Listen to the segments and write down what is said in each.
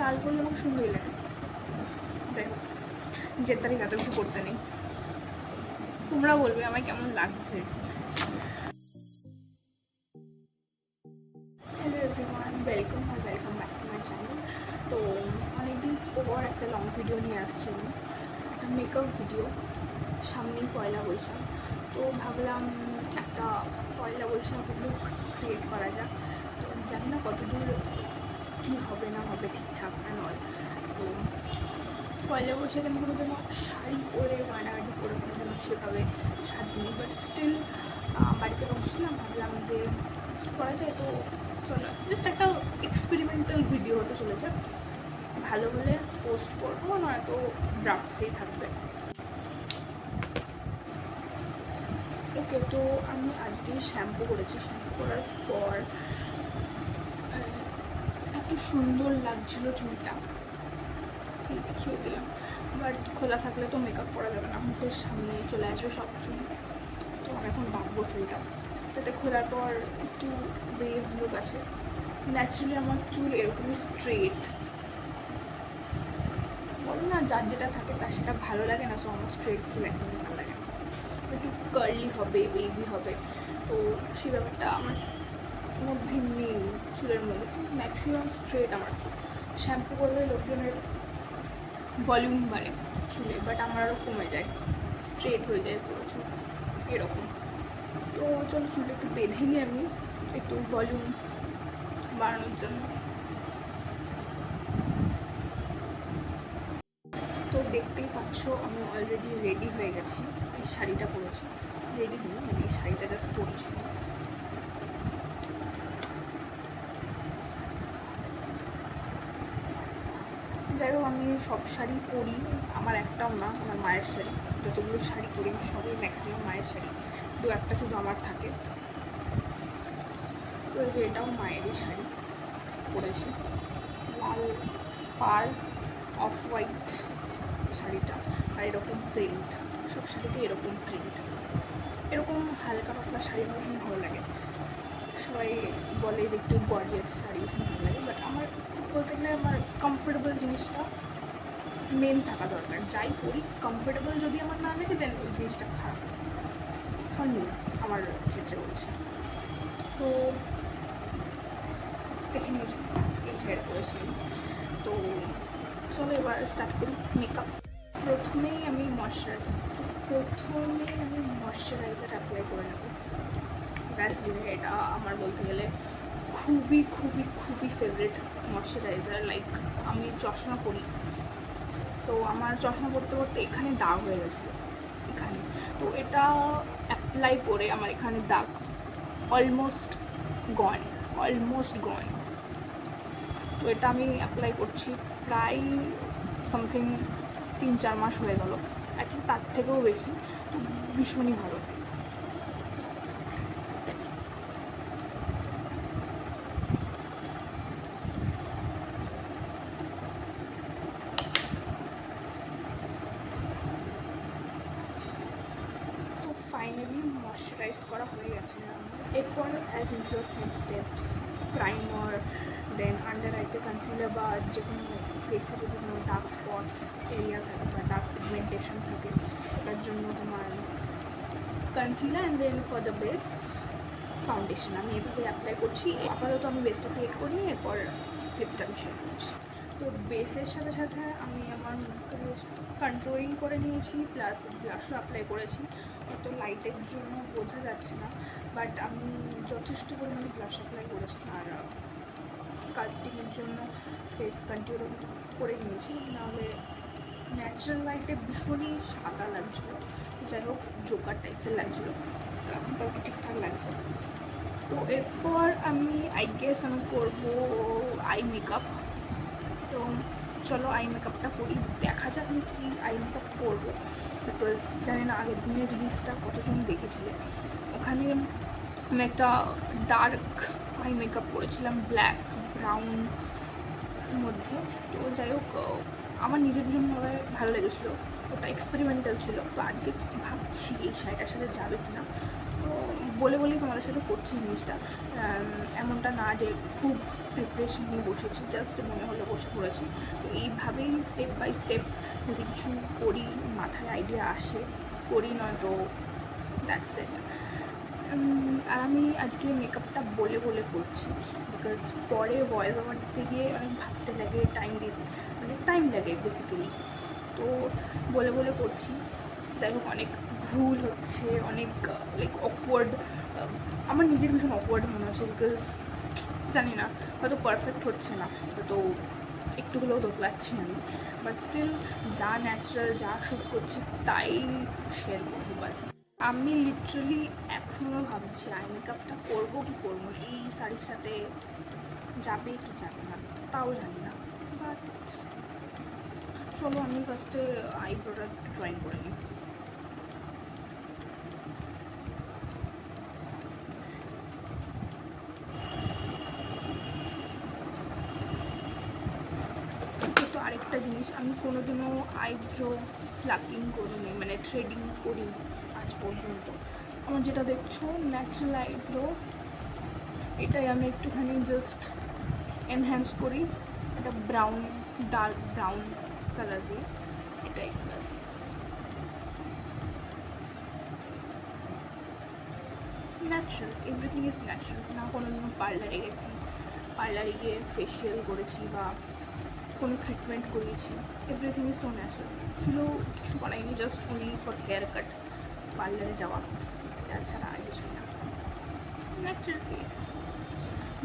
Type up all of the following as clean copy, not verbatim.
লাল করলে আমাকে সুন্দরই লাগে। যাই হোক, নিজের তারিখ এত কিছু করতে নেই। তোমরা বলবে আমায় কেমন লাগছে। Hello everyone, welcome back to my channel. তো অনেকদিন পর একটা লং ভিডিও নিয়ে আসছি আমি, একটা মেকআপ ভিডিও। সামনেই পয়লা বৈশাখ, তো ভাবলাম একটা পয়লা বৈশাখ লুক ক্রিয়েট করা যাক। তো জানি না কতদূর কী হবে না হবে, ঠিকঠাক না নয়। তো পয়লা বৈশাখে আমি কোনো যেন শাড়ি পরে গয়নাগাটি পরে কোনো যেন সেভাবে সাজিনি, বাট স্টিল বাড়িতে বসছিলাম, ভাবলাম যে কী করা যায়। তো চলো, জাস্ট একটা এক্সপেরিমেন্টাল ভিডিও হতে চলেছে। ভালো হলে পোস্ট করবো, নয়তো ড্রাফটসেই থাকবে। ওকে, তো আমি আজকেই শ্যাম্পু করেছি। শ্যাম্পু করার পর এত সুন্দর লাগছিল চুলটা, দেখিয়ে দিলাম। বাট খোলা থাকলে তো মেকআপ করা যাবে না, মুখের সামনে চলে আসবে সব চুল। তো আমি এখন বাঁধবো চুলটা, যাতে খোলার পর একটু ওয়েভ লুক আসে। ন্যাচারালি আমার চুল এরকমই স্ট্রেট, বলো না যার যেটা থাকে তার সেটা ভালো লাগে না। সো আমার স্ট্রেট চুল একদমই ভালো লাগে না, একটু কার্লি হবে, ওয়েভি হবে। তো সেই ব্যাপারটা আমার মধ্যে নেই, চুলের মধ্যে ম্যাক্সিমাম স্ট্রেট আমার চুল। শ্যাম্পু করলে লোকজনের ভলিউম বাড়ে চুলে, বাট আমার আরও কমে যায়, স্ট্রেট হয়ে যায় পুরো চুল এরকম। তো চলো চুলটা একটু বেঁধে নিই আমি, একটু ভলিউম বাড়ানোর জন্য। তো দেখতেই পাচ্ছ আমি অলরেডি রেডি হয়ে গেছি। এই শাড়িটা পরেছি, রেডি হয়ে মানে এই শাড়িটা জাস্ট পরেছি। যাই হোক, আমি সব শাড়ি পরি, আমার একটাও না, আমার মায়ের শাড়ি। যতগুলো শাড়ি পরি আমি সবই ম্যাক্সিমাম মায়ের শাড়ি, দু একটা শুধু আমার থাকে। তো এই যে এটাও মায়েরই শাড়ি পরেছি, লাল পার অফ হোয়াইট শাড়িটা, আর এরকম প্রিন্ট। সব শাড়িতে এরকম প্রিন্ট, এরকম হালকা পাতলা শাড়ি আমার ভীষণ ভালো লাগে। সবাই বলে যে একটু গর্জিয়াস শাড়ি ভীষণ ভালো লাগে, বাট আমার বলতে গেলে আমার কমফোর্টেবল জিনিসটা মেন থাকা দরকার। যাই করি কমফোর্টেবল যদি আমার না লাগে দেন ওই জিনিসটা খারাপ। ফর মি, আমার ক্ষেত্রে বলছি। তো দেখে নিয়েছি এই শাড়িটা করেছি। তো চলো এবার স্টার্ট করি মেকআপ। প্রথমেই আমি ময়শ্চারাইজার অ্যাপ্লাই করে নেব। ব্যাস দিয়ে এটা আমার বলতে গেলে খুবই খুবই খুবই ফেভারিট ময়শ্চারাইজার। লাইক আমি চশমা পরি, তো আমার চশমা পরতে পরতে এখানে দাগ হয়ে গেছিলো এখানে। তো এটা অ্যাপ্লাই করে আমার এখানে দাগ অলমোস্ট গন। তো এটা আমি অ্যাপ্লাই করছি প্রায় সামথিং 3-4 মাস হয়ে গেল, আই থিঙ্ক তার থেকেও বেশি। তো ভীষণই ভালো। ফাইনালি ময়শ্চারাইজ করা হয়ে গেছে। এরপর as usual same steps, primer, then under আইতে কনসিলার, বা যে কোনো ফেসে যদি কোনো ডার্ক স্পটস এরিয়া থাকে বা ডার্ক পিগমেন্টেশন থাকে তার জন্য তোমার concealer, and then for the base foundation. আমি এভাবে অ্যাপ্লাই করছি। আপাতত আমি বেসটা ক্রিয়েট করিনি, এরপর ক্লিপটা আমি শেয়ার করছি। তো বেসের সাথে সাথে আমি আমার কন্ট্রোলিং করে নিয়েছি, প্লাস ব্লাশও অ্যাপ্লাই করেছি। হয়তো লাইটের জন্য বোঝা যাচ্ছে না, বাট আমি যথেষ্ট পরিমাণে ব্লাশ অ্যাপ্লাই করেছি। আর স্কাল্পটিংয়ের জন্য ফেস কন্ট্রোল করে নিয়েছি, নাহলে ন্যাচারাল লাইটে ভীষণই সাদা লাগছিলো। যাই হোক, জোকার টাইপসের লাগছিলো, তো এখন তো ঠিকঠাক লাগছে। তো এরপর আমি আমি করবো আই মেকআপ। তো চলো আই মেকআপটা করি, দেখা যাক আমি কী আই মেকআপ করবো। বিকজ জানি না আগের দিনের রিলসটা কতজন দেখেছিলে, ওখানে আমি একটা ডার্ক আই মেকআপ করেছিলাম ব্ল্যাক ব্রাউন মধ্যে। তো যাই হোক, আমার নিজের ভীষণভাবে ভালো লেগেছিলো, ওটা এক্সপেরিমেন্টাল ছিল। তো আজকে ভাবছি এই শাড়িটার সাথে যাবে কিনা। তো বলে বলেই তোমাদের সাথে করছি জিনিসটা, এমনটা না যে খুব প্রিপারেশন নিয়ে বসেছি, জাস্ট মনে হলো বসে পড়েছি। তো এইভাবেই স্টেপ বাই স্টেপ যদি কিছু করি, মাথায় আইডিয়া আসে করি, নয়তো দ্যাটস ইট। আর আমি আজকে মেকআপটা বলে বলে করছি, বিকজ পরে ভয়েস ওভার দিতে গিয়ে অনেক ভাবতে লাগে, টাইম লাগে বেসিক্যালি। তো বলে বলে করছি, যাই হোক অনেক ভুল হচ্ছে, অনেক লাইক অকওয়ার্ড, আমার নিজের ভীষণ অকওয়ার্ড মনে হচ্ছে, বিকজ জানি না, হয়তো পারফেক্ট হচ্ছে না, হয়তো একটু হলেও দোতলাচ্ছি আমি, বাট স্টিল যা ন্যাচারাল, যা শ্যুট করছি তাই শেয়ার করবো বাস। আমি লিটারালি এখনও ভাবছি আই মেকআপটা করবো কি করবো না, এই শাড়ির সাথে যাবে কি যাবে না তাও জানি না। বাট চলো আমি ফার্স্টে আইব্রোটা ড্রয়িং করে নিই। তো আরেকটা জিনিস, আমি কোনোদিনও আইব্রো প্লাকিং করিনি, মানে থ্রেডিং করিনি আজ পর্যন্ত। আমার যেটা দেখছো ন্যাচারাল আইব্রো, এটাই আমি একটুখানি জাস্ট এনহ্যান্স করি, এটা ব্রাউন, ডার্ক ব্রাউন কালার দিয়ে, এটাই plus. Natural, everything is natural. না কোনোদিনও পার্লারে গেছি, পার্লারে গিয়ে ফেশিয়াল করেছি বা কোনো ট্রিটমেন্ট করিয়েছি, এভরিথিং ইজ সো ন্যাচারাল। কিছু করাইনি, just only for haircut পার্লারে যাওয়া, তাছাড়া আর কিছু না, ন্যাচারাল ফেস।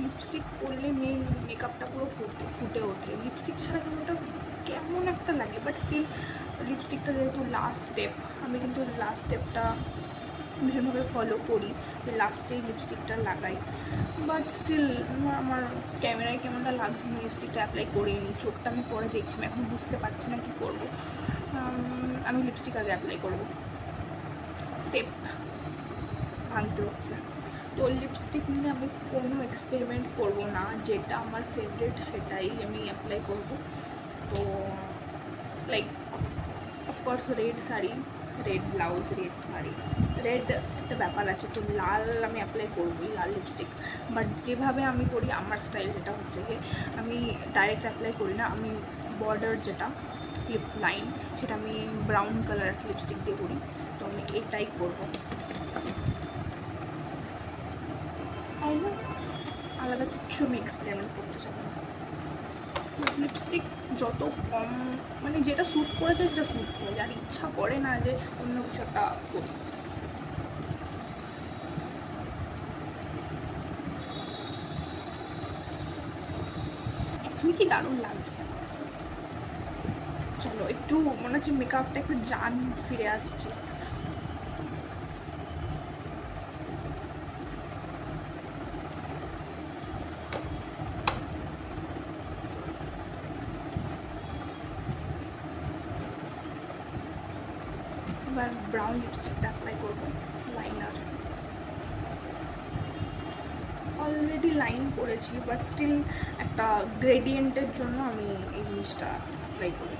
লিপস্টিক পরলে মেন মেকআপটা পুরো ফুটে ওঠে, লিপস্টিক ছাড়া ওটা কেমন একটা লাগে, বাট স্টিল লিপস্টিকটা যেহেতু লাস্ট স্টেপ, আমি কিন্তু লাস্ট স্টেপটা ভীষণভাবে ফলো করি, যে লাস্টেই লিপস্টিকটা লাগাই, বাট স্টিল আমার ক্যামেরায় কেমনটা লাগছে, আমি লিপস্টিকটা অ্যাপ্লাই করিনি, চোখটা আমি পরে দেখছি, আমি এখন বুঝতে পারছি না কী করবো। আমি লিপস্টিক আগে অ্যাপ্লাই করবো, স্টেপ ভাঙতে হচ্ছে। তো লিপস্টিক নিয়ে আমি কোনো এক্সপেরিমেন্ট করবো না, যেটা আমার ফেভারিট সেটাই আমি অ্যাপ্লাই করবো। তো like of course red sari, red blouse, red sari, red একটা ব্যাপার আছে, তো লাল আমি অ্যাপ্লাই করবোই, লাল লিপস্টিক। বাট যেভাবে আমি করি আমার স্টাইল যেটা হচ্ছে যে আমি ডাইরেক্ট অ্যাপ্লাই করি না, আমি বর্ডার যেটা লিপ লাইন সেটা আমি ব্রাউন কালার একটা লিপস্টিক দিয়ে করি, তো আমি এটাই করবো। আলাদা কিছু আমি এক্সপেরিমেন্ট করতে চাই না, লিপস্টিক যত কম, মানে যেটা শ্যুট করেছে সেটা শ্যুট করেছে, আর ইচ্ছা করে না যে অন্য কিছু একটা করি। এখন কি দারুণ লাগছে, চলো একটু মনে হচ্ছে মেকআপটা একটু জান ফিরে আসছে। এবার ব্রাউন লিপস্টিকটা অ্যাপ্লাই করবো, লাইনার অলরেডি লাইন করেছি, বাট স্টিল একটা গ্রেডিয়েন্টের জন্য আমি এই জিনিসটা অ্যাপ্লাই করি।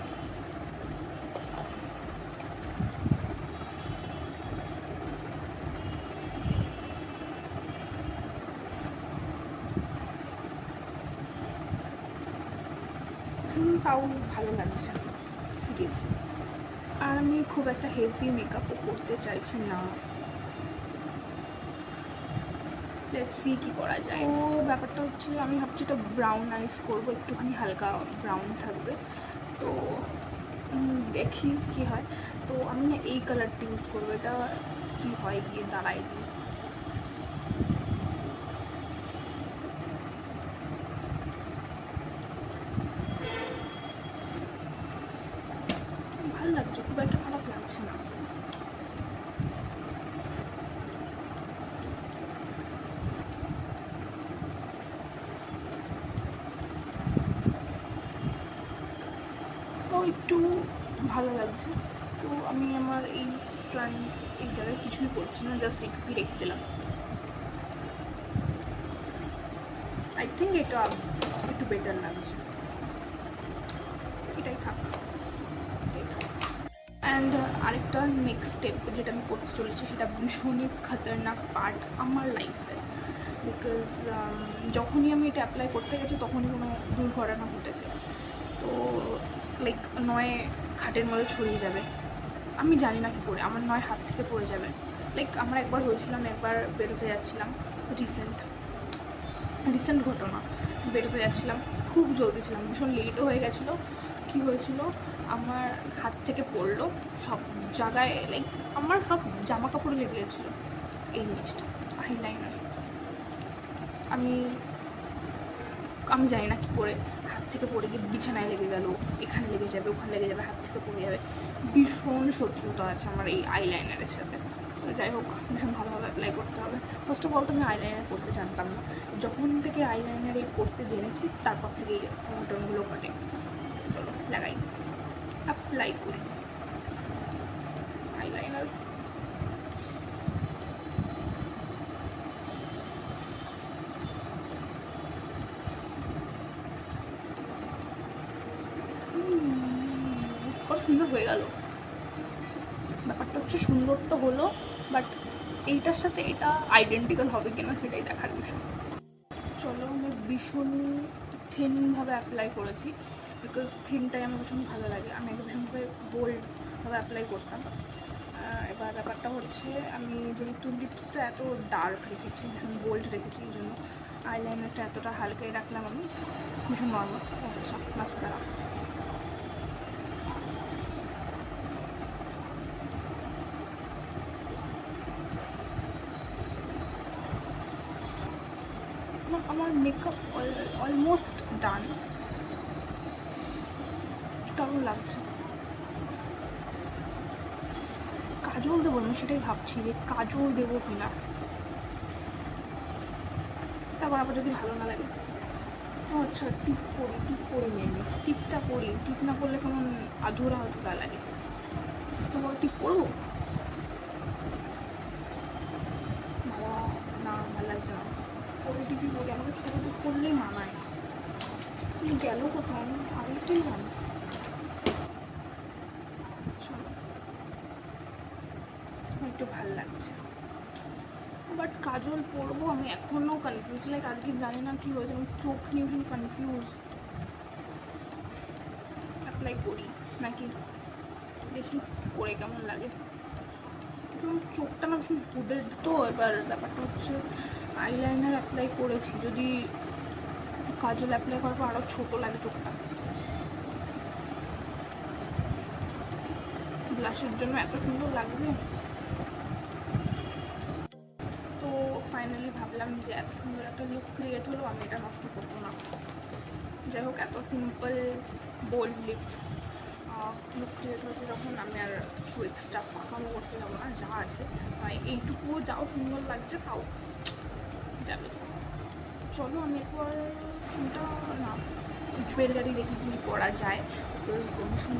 তাও ভালো লাগছে সিরিয়াসলি, আর আমি খুব একটা হেভি মেকআপও করতে চাইছি না, লেটস সি কী করা যায়। ও ব্যাপারটা হচ্ছে আমি ভাবছি এটা ব্রাউন আইস করবো, একটুখানি হালকা ব্রাউন থাকবে, তো দেখি কি হয়। তো আমি না এই কালারটা ইউজ করবো, এটা কি হয় গিয়ে দাঁড়ায় গিয়ে, ভালো লাগছে, খুব একটা খারাপ লাগছে না। তো একটু ভালো লাগছে, তো আমি আমার এই ফ্রন্ট এই জায়গায় কিছুই করছি না, জাস্ট একটু রেখে দিলাম। আই থিঙ্ক এটা একটু বেটার লাগছে, এটাই থাক। অ্যান্ড আরেকটা নেক্সট স্টেপ যেটা আমি করতে চলেছি সেটা ভীষণই খতরনাক পার্ট আমার লাইফে, বিকজ যখনই আমি এটা অ্যাপ্লাই করতে গেছি তখনই কোনো দুর্ঘটনা ঘটেছে। তো লাইক নয় খাটের মধ্যে ছড়িয়ে যাবে, আমি জানি না কী করে, আমার নয় হাত থেকে পড়ে যাবে। লাইক আমার একবার হয়েছিল, আমি একবার বেরোতে যাচ্ছিলাম, রিসেন্ট ঘটনা, বেরোতে যাচ্ছিলাম, খুব জলদি ছিলাম, ভীষণ লেটও হয়ে গেছিলো। কী হয়েছিল, আমার হাত থেকে পড়লো, সব জায়গায় লাইক আমার সব জামা কাপড়ে লেগে গেছিলো এই জিনিসটা, আইলাইনার। আমি জানি না কী করে হাত থেকে পড়ে গিয়ে বিছানায় লেগে গেল, এখানে লেগে যাবে, ওখানে লেগে যাবে, হাত থেকে পড়ে যাবে। ভীষণ শত্রুতা আছে আমার এই আইলাইনারের সাথে। তো যাই হোক, ভীষণ ভালোভাবে অ্যাপ্লাই করতে হবে। ফার্স্ট অফ অল তো আমি আইলাইনার করতে জানতাম না, যখন থেকে আইলাইনারে করতে জেনেছি তারপর থেকেই টোনগুলো কাটে। চলো লাগাই, অ্যাপ্লাই করি আইলাইনার। কত সুন্দর হয়ে গেল, ব্যাপারটা হচ্ছে সুন্দর তো হলো, বাট এইটার সাথে এটা আইডেন্টিক্যাল হবে কিনা সেটাই দেখার বিষয়। চলো, আমি ভীষণ থিনভাবে অ্যাপ্লাই করেছি, বিকজ থিনটাই আমার ভীষণ ভালো লাগে। আমি আগে ভীষণভাবে বোল্ডভাবে অ্যাপ্লাই করতাম। এবার ব্যাপারটা হচ্ছে, আমি যেহেতু লিপসটা এত ডার্ক রেখেছি, ভীষণ বোল্ড রেখেছি, এই জন্য আইলাইনারটা এতটা হালকাই রাখলাম আমি, ভীষণ নর্মাল। আচ্ছা, মাস্কারা আমার মেকআপ অলমোস্ট ডান, দারুণ লাগছে। কাজল দেবো, আমি সেটাই ভাবছি যে কাজল দেবো কিনা, তারপর আবার যদি ভালো না লাগে। আচ্ছা, টিপ করি মেনলি, টিপটা করি, টিপ না করলে কেমন আধুরা লাগে। তো টিপ করবো, না ভালো লাগছে না, পরে টিপি করি, আমাকে ছোটো টিপ করলেই মানায়। গেল কোথায়, আমি আগেই ফেললাম। চলো, একটু ভাল লাগছে, বাট কাজল পরবো, আমি এখনও কনফিউজ, লাইক আজকে জানি না কী হয়েছে, আমি চোখ নিয়ে ভীষণ কনফিউজ। অ্যাপ্লাই করি নাকি দেখি পরে কেমন লাগে, চোখটা না ভীষণ হুডেড। তো এবার ব্যাপারটা হচ্ছে, আইলাইনার অ্যাপ্লাই করেছি, যদি কাজল অ্যাপ্লাই করার পর আরও ছোটো লাগে চোখটা, ব্লাশের জন্য এত সুন্দর লাগছে। তো ফাইনালি ভাবলাম যে এত সুন্দর একটা লুক ক্রিয়েট হলো, আমি এটা নষ্ট করবো না। যাই হোক, এত simple bold lips look create হয়েছে যখন, আমি আর কিছু এক্সট্রা পারফর্ম করতে যাবো না, যা আছে এইটুকুও যাও সুন্দর লাগছে তাও যাবে। চলো, আমি এরপর কোনটা না জুয়েলারি দেখি কী করা যায়, তো ভীষণ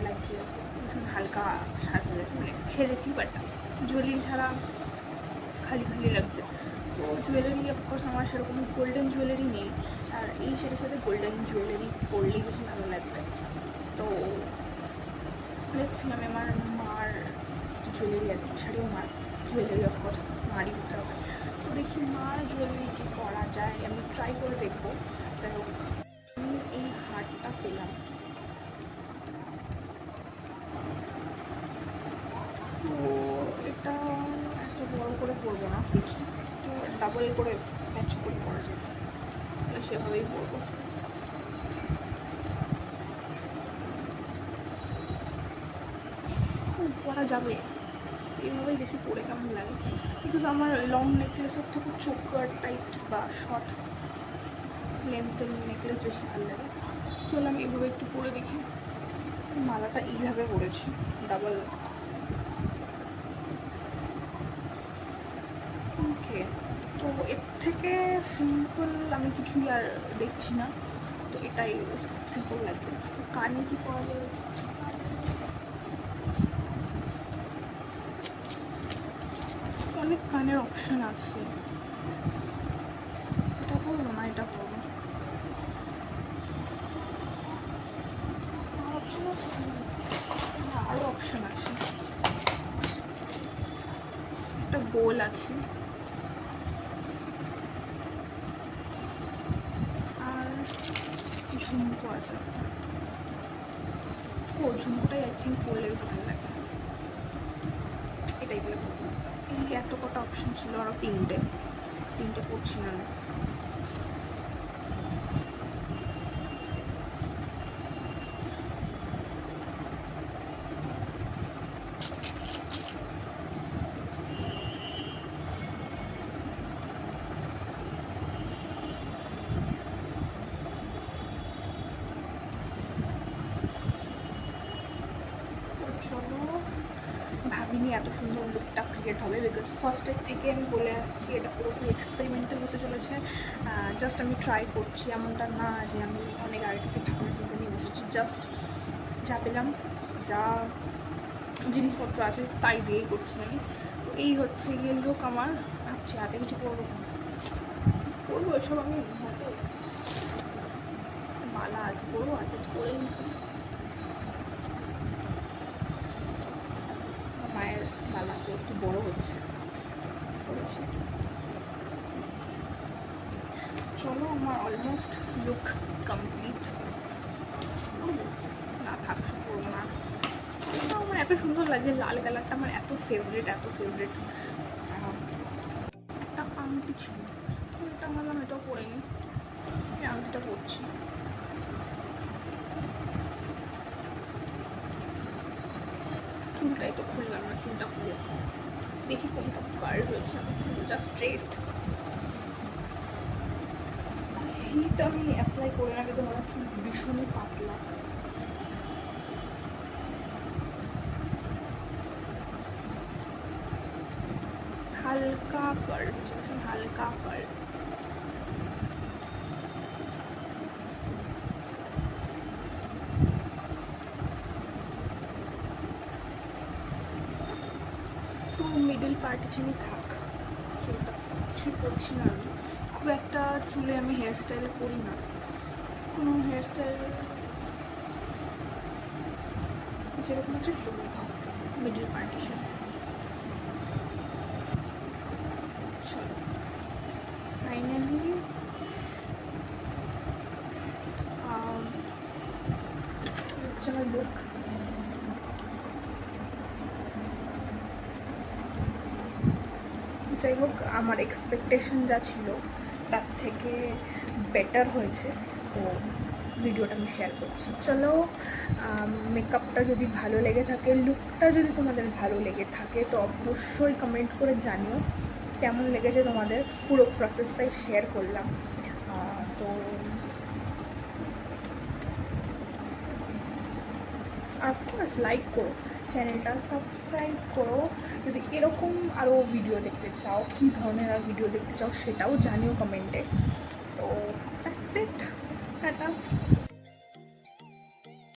লাগছে, ভীষণ হালকা সাজা, মানে খেলেছি, বাট জুয়েলারি ছাড়া খালি লাগছে। তো জুয়েলারি অফকোর্স আমার সেরকম গোল্ডেন জুয়েলারি নেই, আর এই সাথে সাথে গোল্ডেন জুয়েলারি পরলেই বেশি ভালো লাগবে। তো দেখছিলাম আমার মার জুয়েলারি আছে, শাড়িও মার জুয়েলারি অফকোর্স মারই হতে হবে। তো দেখি মার জুয়েলারি কী করা যায়, আমি ট্রাই করে দেখবো। যাই হোক, আমি এই হারটা পেলাম, তো এটা এত বড়ো করে পরবো না, দেখি তো ডাবল করে প্যাচ করে পরা যেত, তাহলে সেভাবেই পরবো। পরা যাবে, এইভাবেই দেখি পরে কেমন লাগে, বিকজ আমার লং নেকলেসের থেকে চোকার টাইপস বা শর্ট লেন্থের নেকলেস বেশি ভালো লাগে। চলো, আমি এইভাবে একটু পরে দেখি। মালাটা এইভাবে পরেছি, ডাবল। ওকে, তো এর থেকে সিম্পল আমি কিছুই আর দেখছি না, তো এটাই সিম্পল লাগছে। কানে কি পাওয়া যাবে, অনেক কানের অপশান আছে, এটা করবো না এটা করবো, অপশান আছে, আরও অপশন আছে, একটা গোল আছে, আর ঝুমকো আছে। ও ঝুমকোটাই আই থিঙ্ক পরলে ভালো লাগে, এটাই বলে এই এত কটা অপশন ছিল, আরও তিনটে পড়ছি না আমি। ভাবিনি এত সুন্দর লুকটা ক্রিয়েট হবে, বিকজ ফার্স্টের থেকে আমি বলে আসছি এটা পুরোপুরি এক্সপেরিমেন্টাল হতে চলেছে। জাস্ট আমি ট্রাই করছি, এমনটা না যে আমি অনেক আগে থেকে ভাবনা চিন্তা নিয়ে বসেছি। জাস্ট যা পেলাম, যা জিনিসপত্র আছে তাই দিয়েই করছি আমি। এই হচ্ছে গিয়ে লুক আমার। ভাবছি হাতে কিছু পরবো এসব আমি হাতে মালা আছে পরবো, হাতে পরে মায়ের মালা তো একটু বড় হচ্ছে করেছি। চলো, আমার অলমোস্ট লুক কমপ্লিট। না থাক, করবো না। আমার এত সুন্দর লাগে, লাল কালারটা আমার এত ফেভারিট। একটা আংটি ছিল, এটা ভাবলাম এটাও পরে নিই, এই আংটিটা পরছি। চুলটাই তো খুললাম না, চুলটা খুলে দেখি কোনটা কার্ল হয়েছে। আমার চুলটা স্ট্রেট, হিট আমি অ্যাপ্লাই করে না, কিন্তু আমার চুল ভীষণই পাতলা। হালকা কার্ল হয়েছে, ভীষণ হালকা কার্ল। তো মিডল পার্টিশনই থাক, চুলটা কিছুই করছি না আমি। খুব একটা চুলে আমি হেয়ার স্টাইল করি না, কোনো হেয়ার স্টাইল যেরকম হচ্ছে চুল থাক, মিডল পার্টিশন। চলো, ফাইনালি হচ্ছে আমার লুক। যাই হোক, আমার এক্সপেকটেশন যা ছিল তার থেকে বেটার হয়েছে, তো ভিডিওটা আমি শেয়ার করছি। চলো, মেকআপটা যদি ভালো লেগে থাকে, লুকটা যদি তোমাদের ভালো লেগে থাকে, তো অবশ্যই কমেন্ট করে জানিও কেমন লেগেছে তোমাদের। পুরো প্রসেসটাই শেয়ার করলাম। তো অফকোর্স লাইক করো, চ্যানেলটা সাবস্ক্রাইব করো। যদি এরকম আরও ভিডিও দেখতে চাও, কী ধরনের আর ভিডিও দেখতে চাও সেটাও জানিও কমেন্টে। তো দ্যাটস ইট, টাটা।